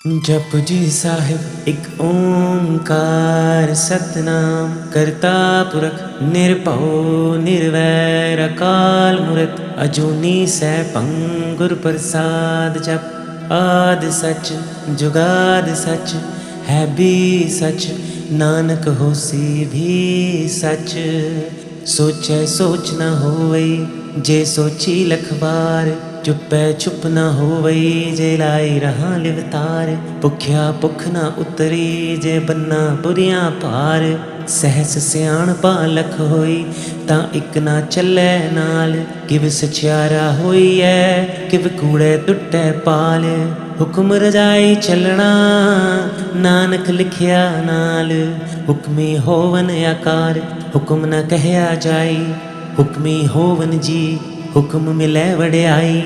जपजी साहिब एक ओंकार सतनाम करता पुरख निरभव निर्वैर अकाल मूरत अजूनी सैभं गुर प्रसाद। जप आदि सच जुगाद सच है भी सच नानक होसी भी सच। सोचै सोच न होवई जे सोची लख बार चुपै चुप न होवई जे लाई रहां लिवतार। भुख्या भुख न उतरी जे बन्ना बुरियां पार। सहस सियाणपा लख होई तां इक ना चलै नाल। किव सचियारा होईऐ किव कूड़े टुटै पाल। हुक्म रजाई चलना नानक लिखिया नाल। हुक्मी होवन आकार हुक्म न कहया जाई। हुक्मी होवन जी हुक्म मिलै वड्याई।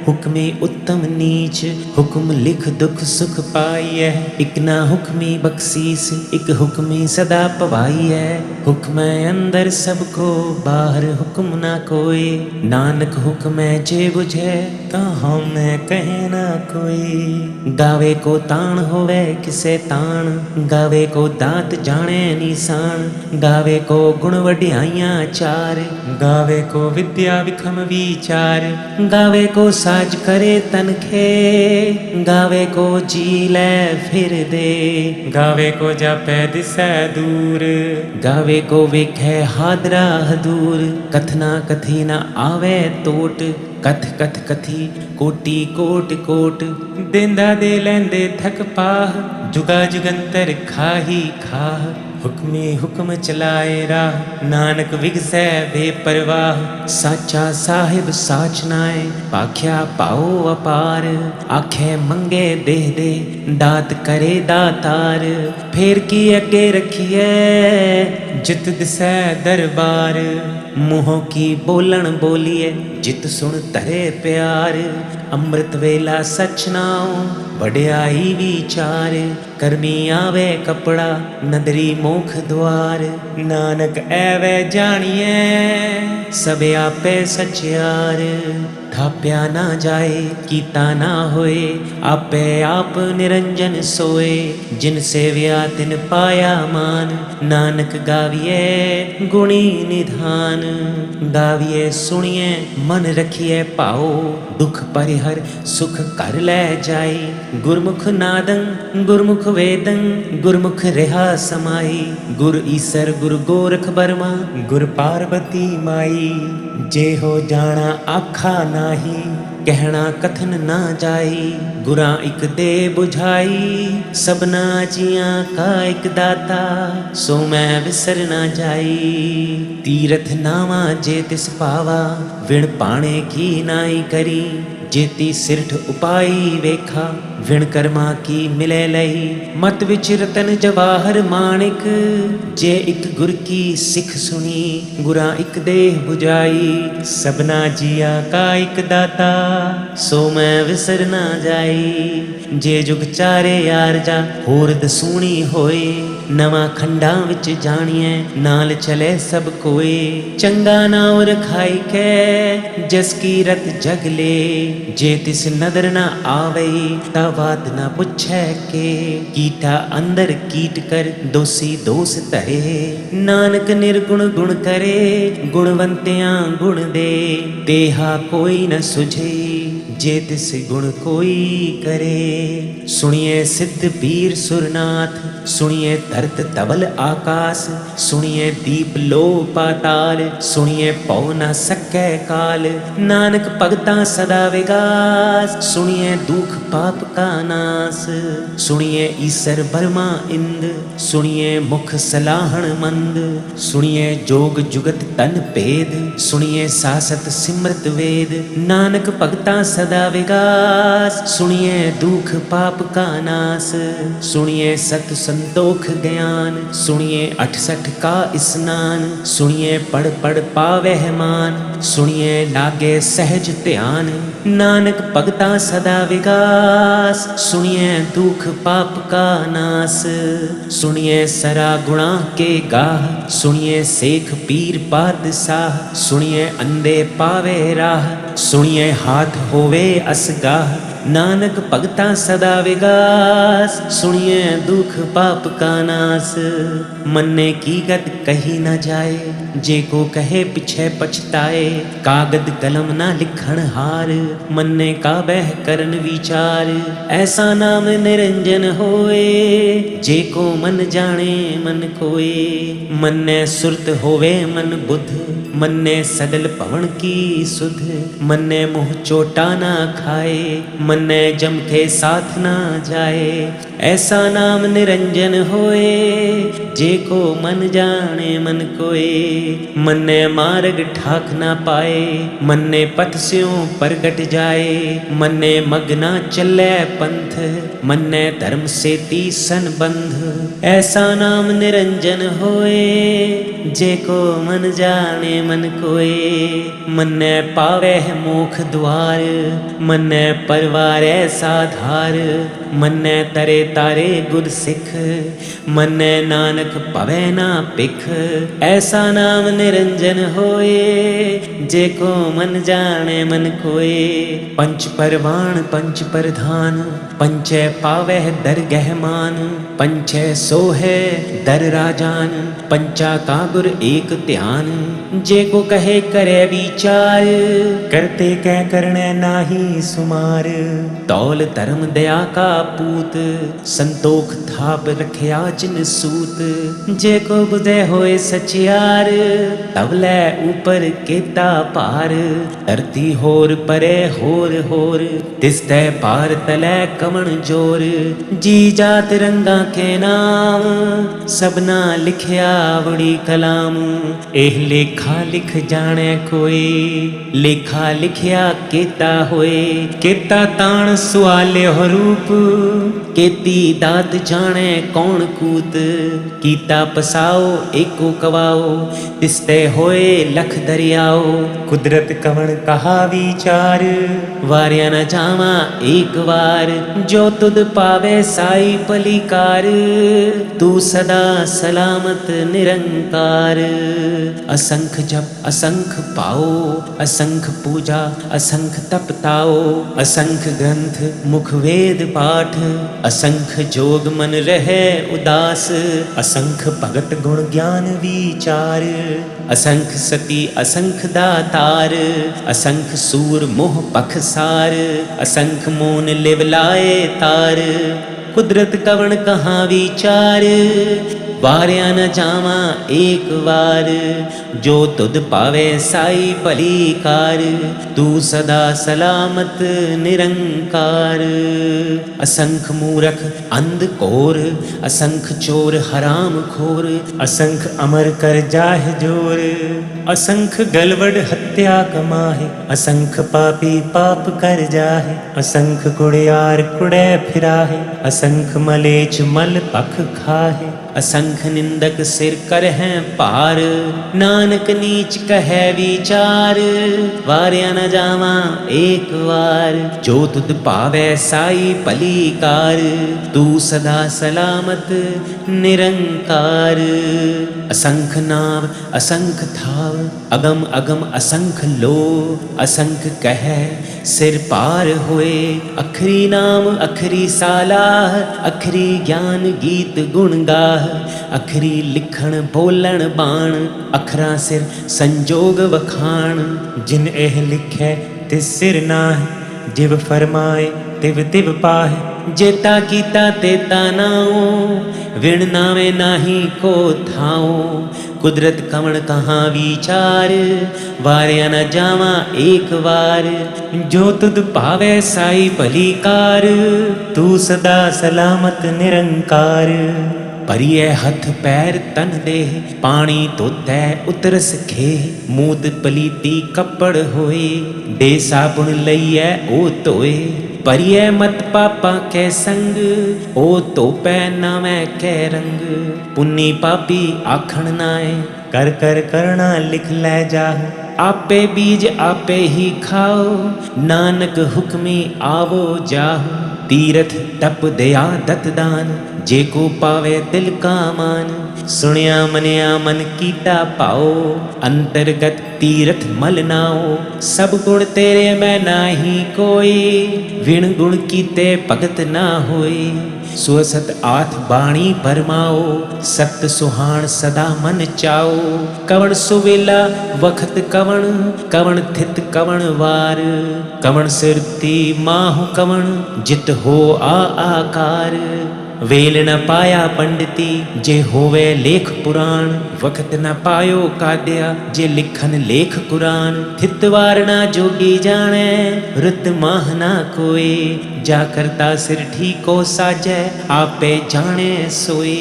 हुक्मे उत्तम नीच हुक्म लिख दुख सुख पाईऐ। इक ना हुक्मी बख्शीस इक हुक्मी सदा पवाईऐ। हुक्मै अंदर सबको बाहर हुक्म ना कोई। नानक हुक्मै जे बुझै तां हउमै कहे ना कोई। गावे को ताण होवे किसे ताण गावे को दात जाने निशान। गावे को गुण वड्याइयां चार गावे को विद्या विखम विचार। गावे को साज करे तनखे गावे को जी लै फिर दे। गावे को जापै दिसै दूर गावे को वेखै हादरा हदूर। कथना कथी न आवे टोट कथ कथ कथी कोटि कोट कोट। देंदा दे लैंदे थक पाह जुगा जुगंतर खाही खाह। हुक्मे हुक्म चलाए राह नानक विगसै बेपरवाह। साचा साहिब साच नाए भाख्या पाओ अपार। आखे मंगे देह दे दात करे दातार। फेर की अगे रखिए जित दिसै दरबार। मुँहों की बोलन बोलिए जित सुन तरे प्यार। अमृत वेला सच नाओ वड्याई विचार। करमी आवे कपड़ा नदरी मोख द्वार। नानक ऐवे जानिए सब आपे सचियार। थाप्या ना जाए कीता ना होए आपे आप निरंजन सोए। जिन सेव्या तिन पाया मान नानक गाविए गुणी निधान। गाविए सुनिए मन रखिए पाओ दुख परिहर सुख कर लै जाई। गुरमुख नादं गुरमुख वेदं गुरमुख रेहा समाई। गुर ईसर गुर गोरख बर्मा गुर पार्वती माई। जे हो जाना आखा नाही कहना कथन ना जाई। गुरा इक दे बुझाई सबना जियां का इक दाता। सो मैं विसर ना जाई। तीरथ नावा जे तिस पावा विण पाणे की नाई करी। जेती सिरठ उपाई वेखा विण कर्मा की मिले लई। मत विच रतन जवाहर माणिक जे इक गुर की सिख सुनी। गुरा इक देह बुझाई सबना जिया का इक दाता। सो मैं विसर ना जाई। जे जुग चारे यार जा होर दसूणी होए। नवा खंडा विच जानिए नाल चले सब कोए। चंगा नाम रखाई के जस की रत जग ले। जे तिस नदर न आवई ता बात न पुछै के। कीटा अंदर कीट कर दोषी दोष धरे। नानक निर्गुण गुण करे गुणवंतियां गुण दे। तेहा कोई न सुझे जे तिस गुण कोई करे। सुनिए सिद्ध पीर सुरनाथ सुनिए धरत तवल आकाश। सुनिए दीप लो पाताल सुनिए पौ न सकै काल। नानक भगता सदा विगास सुनिए दुख पाप का नाश। सुनिए ईसर बर्मा इंद सुनिए मुख सलाहण मंद। सुनिए जोग जुगत तन भेद सुनिए सासत सिमरत वेद। नानक भगता सदा विगास सुनिए दुख पाप का नाश। सुनिए सत संतोख ज्ञान सुनिए 68 का स्नान। सुनिए पढ़ पढ़ पावे मान सुनिए लागे सहज ध्यान। नानक भगता सदा विगास सुनिए दुख पाप का नाश। सुनिए सरा गुणा के गाह सुनिए शेख पीर पातशाह। सुनिए अंधे पावे राह सुनिए हाथ होवे असगाह। नानक भगता सदा विगास, सुनिए दुख पाप का नास। मन्ने की गत कही न जाए, जे को कहे पिछे पछताए। कागद कलम ना लिखण हार, मन्ने का बह करन विचार। ऐसा नाम निरंजन होए, जे को मन जाने मन कोए। मन्ने सुरत होवे मन बुध, मन्ने सगल पवन की सुध। मन्ने मुँह चोटा ना खाए, मन्ने जम के साथ ना जाए। ऐसा नाम निरंजन होए, जे को मन जाने मन कोए। मन्ने मार्ग ठाक ना पाए, मन्ने पथ स्यों प्रगट जाए। मन्ने मगना चले पंथ, मन्ने धर्म से तीसन बंध। ऐसा नाम निरंजन होए, जे को मन जाने मन कोए। मन्ने पावे मोख द्वार, मन्ने परवारे साधार। मन्ने तरे तारे गुर सिख, मन्ने नानक पवे ना पिख। ऐसा नाम निरंजन होए, जे को मन जाने मन कोए। पंच परवान पंच प्रधान, पंचै पावे दरगह मान। पंचै सोहे दर राजान, पंचा का गुर एक ध्यान। जे को कहे करे विचार, करते कह करने नाही सुमार। तौल धर्म दया का पूत, संतोख थाप रखया जिन सूत। जे को बुझे होए सचियार, तवले ऊपर केता पार। धरती होर परे होर होर, तिसते पार तले कमण जोर। जी जात रंगा के नाम, सबना लिखया बड़ी कलाम। एह लेखा लिख जाने कोई, लेखा लिखया केता होए। केता ताण सुआले हो रूप, केती दात जाने कौन कूत। कीता पसाओ एको कवाओ, तिसते होए लख दरियाओ। कुदरत कवण कहा विचार, वार्या न जावा एक बार। जो तुद पावे साई पलिकार, तू सदा सलामत निरंकार। असंख जप असंख पाओ, असंख पूजा असंख तप ताओ। असंख ग्रंथ मुख वेद पाठ, असंख जोग मन रहे उदास। असंख भगत गुण ज्ञान विचार, असंख सती असंख दातार। असंख सूर मोह पखसार, असंख मोन लिव लाए तार। कुदरत कवण कहाँ विचार, वार्या न जावा एक बार। जो तुद पावे साई भलीकार, तू सदा सलामत निरंकार। असंख मूरख अंध कोर, असंख चोर हराम खोर। असंख अमर कर जाह जोर, असंख गलवड हत्या कमाहे। असंख पापी पाप कर जाहे, असंख कुड़ियार कुड़े फिराहे। असंख मलेच मल पख खाहे, असंख निंदक सिर कर हैं पार। नानक नीच कहे विचार, वार्या न जावा एक बार। जो तुद पावे साई भलीकार, तू सदा सलामत निरंकार। असंख नाव असंख थाव, अगम अगम असंख लो। असंख कहे सिर पार होए, अखरी नाम अखरी सालाह। अखरी ज्ञान गीत गुण गाह, अखरी लिखण बोलण बाण। अखरा सिर संजोग वखाण, जिन एह लिखै तिस सिर नाह। जिव फरमाए तिव तिव पाह, जेता कीता तेता नाओ। विण नावे नाही को थाओ, कुदरत कवण कहाँ विचार। वार्या न जावा एक बार, जो तुद पावे साई भलीकार। तू सदा सलामत निरंकार। परिये हथ पैर तन देह, पानी धोतै उतरस खेह। मूत पलीती कपड़ होए, दे साबुन लईयै ओ धोए। परिये मत पापा के संग, ओ धोपै नामै कै रंग। पुन्नी पापी आखण नाए, कर कर करना लिख लै जाह। आपे बीज आपे ही खाओ, नानक हुक्मी आवो जाहो। तीरथ तप दया दत दान, जे को पावे दिल का मान। सुनिया मनिया मन कीता पाओ, अंतर्गत तीरथ मल नाओ। सब गुण तेरे मैं नाही कोई, विण गुण कीते भगत ना होई। सुअसत आठ बाणी परमाओ, सत सुहाण सदा मन चाओ। कवण सुवेला वखत कवण, कवण थित कवण वार। कवण सिरती माहु कवण, जित हो आ आकार। वेल न पाया पंडिती, जे होवे लेख पुराण। वखत न पायो काद्या, जे लिखन लेख कुरान। थित वार ना जोगी जाने, रुत माह ना कोई। जा करता सिर ठीको साजै, आपे जाने सोई।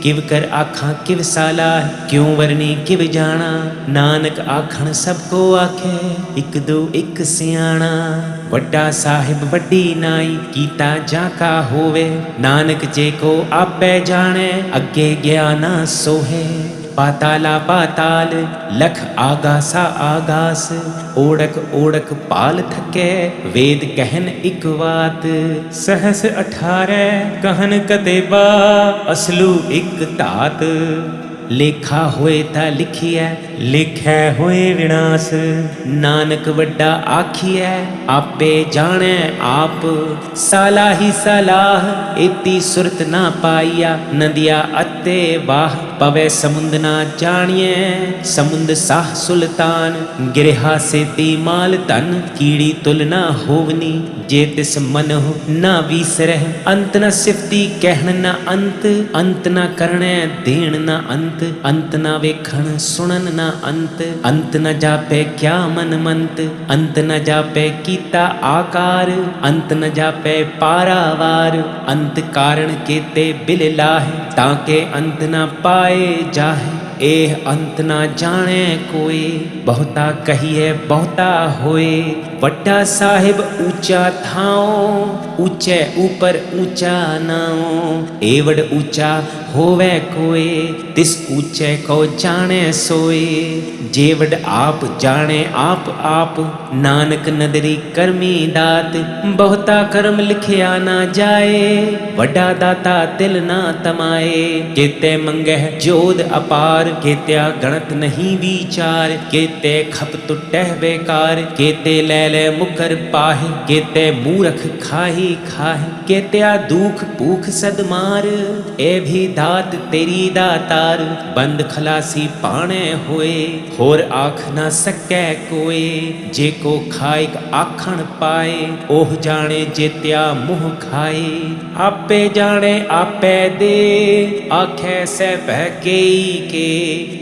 किव कर आखां किव साला, क्यों वरनी किव जाना। नानक आखण सबको आखे, इक दो इक सियाणा। वड्डा साहिब वड्डी नाई, कीता जाका होवे। नानक जे को आपे जाने, अगे गया ना सोहे। पाताला पाताल, लख आगासा आगास। ओढ़क ओढ़क पाल थके, वेद कहन इक वात। सहस 18 कहन कतेबा, असलू इक तात। लेखा होए ता लिखिए, लिखै होए विनाश। नानक वड्डा आखिए, आपे जाने आप। साला ही सलाह, एती सुरत ना पाइया। नदिया अते वाह, पवे समुंद ना जानिए। समुंद साह सुल्तान, गिरहा से ती माल तन। कीड़ी तुल ना होवनी, जे तिस मन हो ना वीसरह। अंत न सिफती कहन ना अंत, अंत न करणे देण ना अंत। अंत न वेखण सुनन ना अंत, अंत न जापे क्या मन मंत। अंत न जापे कीता आकार, अंत न जापे पारावार। अंत कारण केते बिल लाहे, ताके अंत न पाए जाहे। एह अंत ना जाने कोई, बहुता कहिए बहुता होए। वड्डा साहिब ऊंचा थाओ, ऊंचे ऊपर ऊंचा नाओ। एवड ऊंचा होवे कोई, तिस ऊंचे को जाने सोए। जेवड आप जाने आप आप, नानक नदरी करमी दात। बहुता कर्म लिखिया ना जाए, वड्डा दाता तिल ना तमाए। केते मंगह जोध अपार, केत्या गणत नहीं विचार। केते खप टुटह बेकार, केते ले ले मुकर पाहे। केते मूरख खाही खाहे, केत्या दुख भूख सद मार। ए भी दात तेरी दातार, बंद खलासी पाणे होए। होर आख ना सकै कोई, जे को खाइक आखण पाए। ओह जाने जेत्या मुँह खाए। आपे जाने आपे दे, आखे सै पै केई के।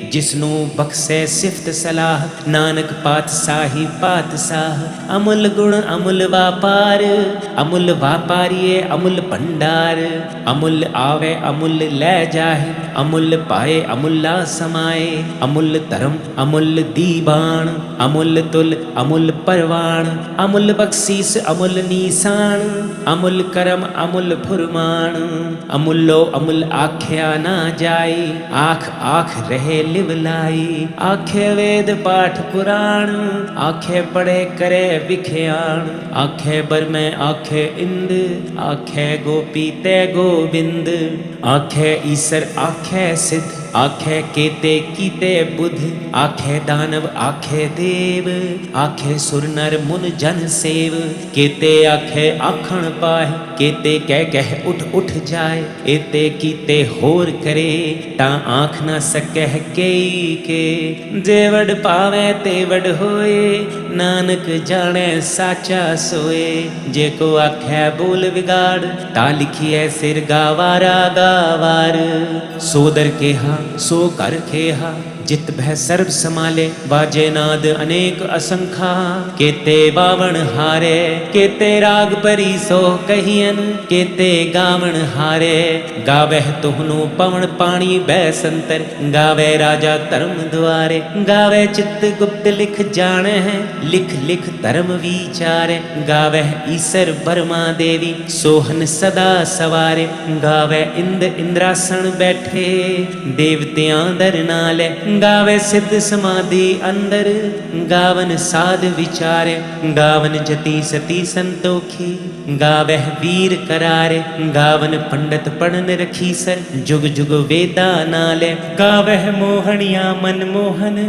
जिसनू बख्शे सिफत सलाह, नानक पातशाही पातशाह। अमुल गुण अमुल वापार, अमुल वापारिये अमुल भंडार। अमुल आवे अमुल ले जाहे, अमुल पाए अमुल्ला समाए। अमुल धर्म अमुल दीवान, अमुल तुल अमुल परवान। अमुल बख्शीस अमुल नीसान, अमुल करम अमुल फुरमान। अमुलो अमुल आख्या ना जाए, आख आख रहे लिवलाई। आखे वेद पाठ पुराण, आखे पढ़े करे विख्याण। आखे बर में आखे इंद, आखे गोपी ते गोविंद। आखे ईसर आखे सिद्ध, आखे केते कीते बुध। आखे दानव आखे देव, आखे सुर नर मुन जन सेव। केते आखे आखण पाए, केते कह कह उठ उठ जाए। एते कीते होर करे, ता आँख ना सकह केई के। जेवड पावे तेवड होए, नानक जाने साचा सोए। जे को आखे बोल विगाड़, ता लिखिए सिर गावारा गावार। सो दर केहा सो कर खेहा, जित भय सर्व समाले। बाजे नाद अनेक असंखा, केते बावण हारे। केते राग परी सो कहियन, केते गावण हारे। गावह तुहनु पवन पाणी बैसंतर, गावे राजा धर्म द्वारे। गावे चित्त गुप्त लिख जाने हैं, लिख लिख धर्म विचारे। गावह ईसर बर्मा देवी, सोहन सदा सवारे। गावे इंद इंद्रासन बैठे, देवतियां दर नाले। गावे सिद्ध समाधि अंदर, गावन साध विचारे। गावन जति सती संतोखी, गावह वीर करारे, गावन पंडित पढ़न रखीसर, जुग जुग वेदा नाले, गावह मोहनिया मनमोहन,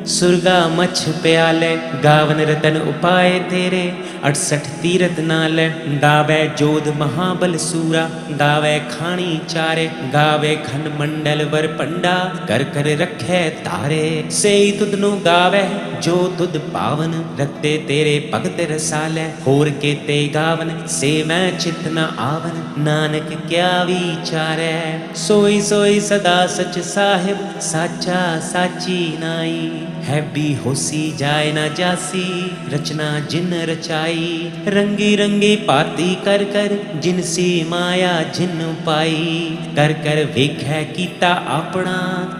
सुरगा मछ प्याले, गावन रतन उपाय तेरे, 68 तीरथ नाले, गावे जोध महाबल सूरा, गावे खाणी चारे, गावे खन मंडल वर पंडा, कर कर रखे तारे, से तुदनु गावे जो तुद पावन, रखते तेरे भगत रसाले, होर के ते गावन, से मैं चित न आवन, नानक क्या विचारै, सोई सोई सदा सच साहिब, साचा साची नाई, है भी होसी जाए ना जासी, रचना जिन रचाई, रंगी रंगी पाती कर कर, जिनसी माया जिन पाई, कर कर वेखै कीता अपना,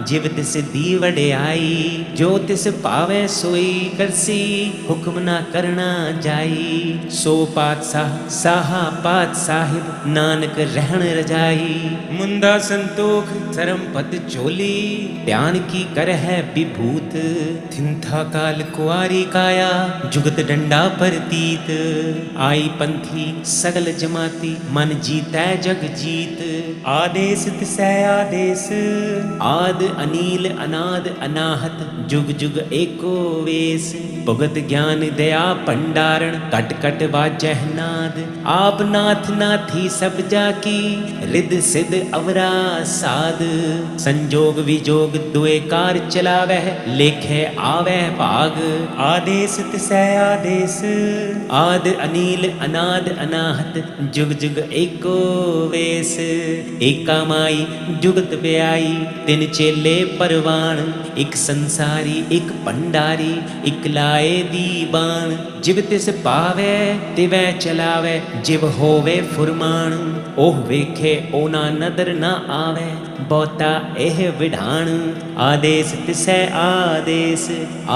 जिव तिस दी वड्याई, जो तिस पावै सोई करसी, हुक्म ना करना जाई, सो पातशाह साहा पात साहिब, नानक रहन रजाई, मुंदा संतोख धर्म पद चोली, ध्यान की कर है विभूत, थिंथा काल कुआरी काया, जुगत डंडा परतीत, आई पंथी सगल जमाती, मन जीतै जग जीत, आदेश तिसै आदेश, आद अनील अनाद अनाहत, जुग जुग एको वेश, भुगत ज्ञान दया भंडारण, कट कट वाजह नाद, आप नाथ नाथी सब जाकी, रिद सिद्ध अवरा साध, संजोग विजोग दुए कार चलावह, लेखे आवे भाग, आदेश तिसै आदेश, आद अनील अनाद अनाहत, जुग जुग एको वेश, एका माई जुगत ब्याई, तिन चेले परवान, एक संसारी एक भंडारी, एक लाए दीवान, जिव तिस पावे तिवै चलावे, जिव होवे फुरमान, ओह वेखे ओना नदर ना आवे, बहुता एह विधान, आदेश तिसै आदेश,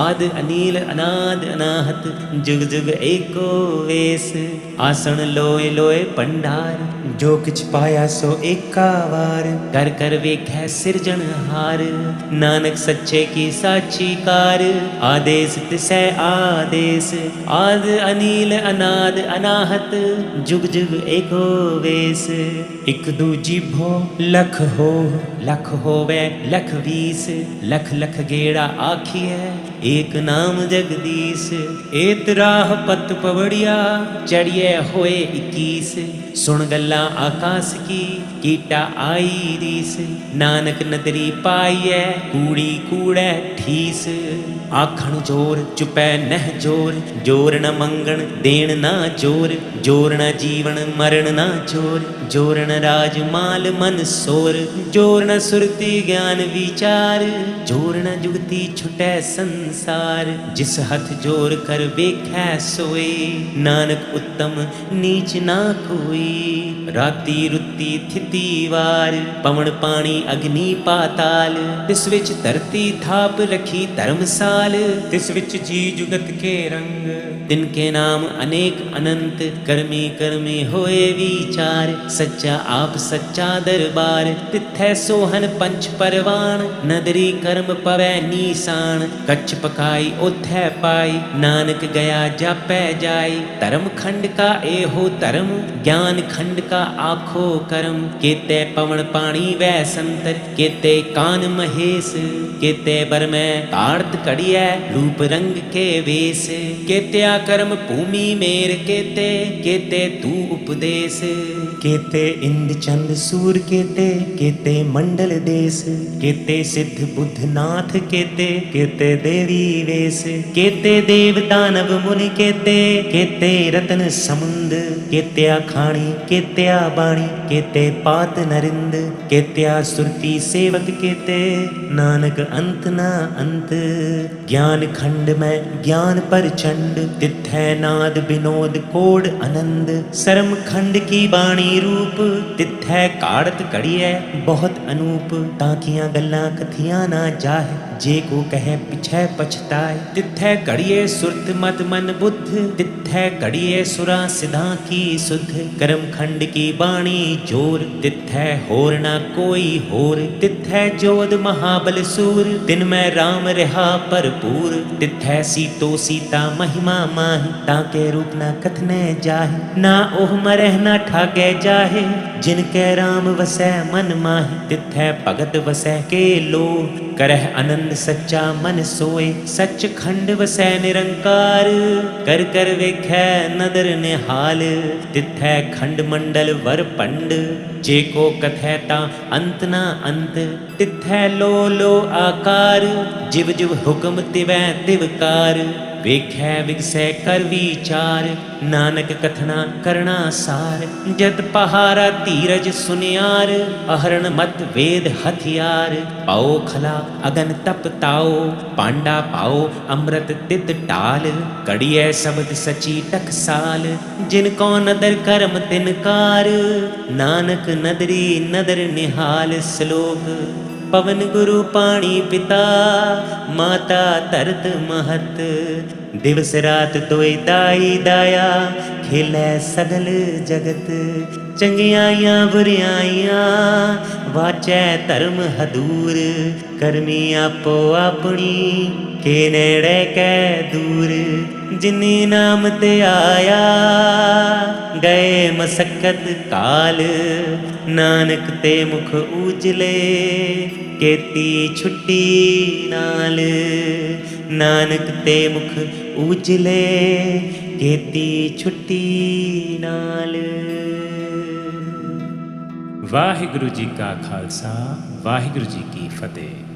आद अनील अनाद अनाहत, जुग जुग एको वेश, आसन लोए लोए भंडार, जो किछ पाया सो एका वार, कर कर वेखै सिरजनहार, नानक सच्चे की साची कार, आदेश तिसै आदेश, आद अनील अनाद अनाहत, जुग जुग एको वेश, इक दूजी भो लख हो, लख होवे लख बीस, लख लख गेड़ा आखिए, एक नाम जगदीश, एत राह पत पवड़िया, चढ़िए होए 21, सुन गल्ला आकाश की, कीटा आई रीस, नानक नदरी पाइए, कूड़ी कूड़ै ठीस, आखण जोर चुपै नह जोर, जोर न मंगण देण ना जोर, जोर न जीवन मरण ना जोर, जोर न राज माल मन सोर, जोर न सुरति ज्ञान विचार, जोर न जुगति छुटै संसार, जिस हथ जोर कर वेखै सोए, नानक उत्तम नीच ना कोई, राती रुती थिति वार, पवन पानी अग्नि पाताल, तिस विच धरती थाप रखी धर्मसाल, तिस विच जी जुगत के रंग, तिनके नाम अनेक अनंत, कर्मी कर्मी होए विचार, सच्चा आप सच्चा दरबार, तिथै सोहन पंच परवान, नदरी कर्म पवै नीसान, कच्छ पकाई ओथै पाई, नानक गया जापै जाई, धर्म खंड का एहो धर्म, ज्ञान खंड का आखो कर्म, केते पवन पानी वै संतर, केते कान महेश, केते बर में ताड़त कड़ियै, रूप रंग के वेश, केत्या कर्म भूमि मेर केते, केते तू उपदेश, केते इंद चंद सूर केते, केते मंडल देश, केते सिद्ध बुद्ध नाथ केते, केते देवी वेश, केते देव दानव मुनि केते, केते रतन समुंद, केत्या खाणी केत्या बाणी, केते पात नरिंद, केत्या सुरती सेवक केते, नानक अंत ना अंत, ज्ञान खंड में ज्ञान प्रचंड, तिथै नाद विनोद कोड आनंद, शर्म खंड की बाणी रूप, तिथै काड़त कड़िए बहुत अनूप, ताकियां गल्लां कथियां ना जाहे, जे को कहे पिछै पछताए, तिथै कड़िए सुरत मत मन बुद्ध, तिथै कड़िए सुरा सिधा की सुध, कर्म खंड की बाणी जोर, तिथै होर ना कोई होर। तिथै जोध महाबल सूर, तिन मैं राम रहा भरपूर। तिथै सीतो सीता महिमा माहि, ताके रूप ना कथने जाहि। ना ओह मरह ना ठाकै जाहे, जिनकै राम वसै मन माहि। तिथै भगत वसै के लो, करह आनंद सच्चा मन सोए। सच खंड वसै निरंकार, कर कर वेखै नदर निहाल। तिथै खंड मंडल वर पंड, जे को कथै ता अंत ना अंत। तिथै लो आकार, जिव जिव हुक्म तिवै तिवकार। वेखै विगसै कर विचार, नानक कथना करना सार। जत पहारा धीरज सुनियार, अहरण मत वेद हथियार। पाओ खला अगन तप ताओ, पांडा पाओ अमृत तित टाल। कड़ियै शब्द सची टकसाल, जिनको नदर करम तिनकार। नानक नदरी नदर निहाल। श्लोक पवन गुरु पाणी पिता, माता धरत महत। दिवस रात तोय दाई दाया, खेलै सगल जगत। चंगियाइयां बुरियाइयां, वाचै धर्म हदूर। करमी आपो अपनी, के नेड़े कै दूर। जिनी नाम ते आया, गए मसक्कत काल। नानक ते मुख उजले, केती छुट्टी नाल। नानक ते मुख उजले, केती छुट्टी नाल। ਵਾਹਿਗੁਰੂ ਜੀ ਕਾ ਖਾਲਸਾ, ਵਾਹਿਗੁਰੂ ਜੀ ਕੀ ਫਤਿਹ।